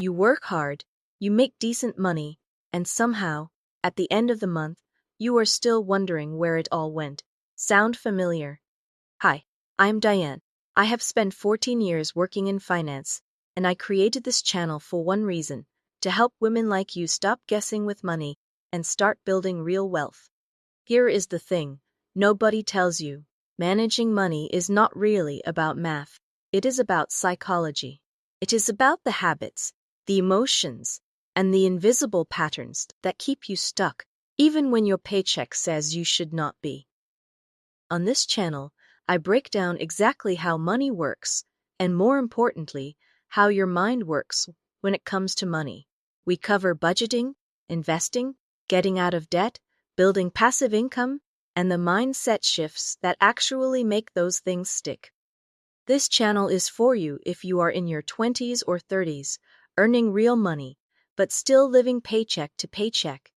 You work hard, you make decent money, and somehow, at the end of the month, you are still wondering where it all went. Sound familiar? Hi, I'm Diane. I have spent 14 years working in finance, and I created this channel for one reason: to help women like you stop guessing with money and start building real wealth. Here is the thing: nobody tells you. Managing money is not really about math. It is about psychology. It is about the habits, the emotions, and the invisible patterns that keep you stuck, even when your paycheck says you should not be. On this channel, I break down exactly how money works, and more importantly, how your mind works when it comes to money. We cover budgeting, investing, getting out of debt, building passive income, and the mindset shifts that actually make those things stick. This channel is for you if you are in your 20s or 30s, earning real money, but still living paycheck to paycheck.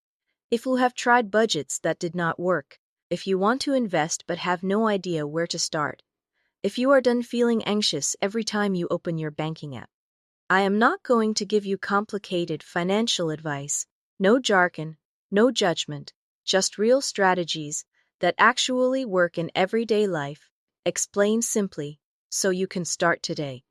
If you have tried budgets that did not work, if you want to invest but have no idea where to start, if you are done feeling anxious every time you open your banking app. I am not going to give you complicated financial advice, no jargon, no judgment, just real strategies that actually work in everyday life, explained simply, so you can start today.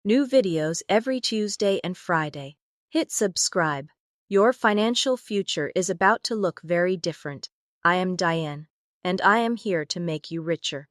New videos every Tuesday and Friday. Hit subscribe. Your financial future is about to look very different. I am Diane, and I am here to make you richer.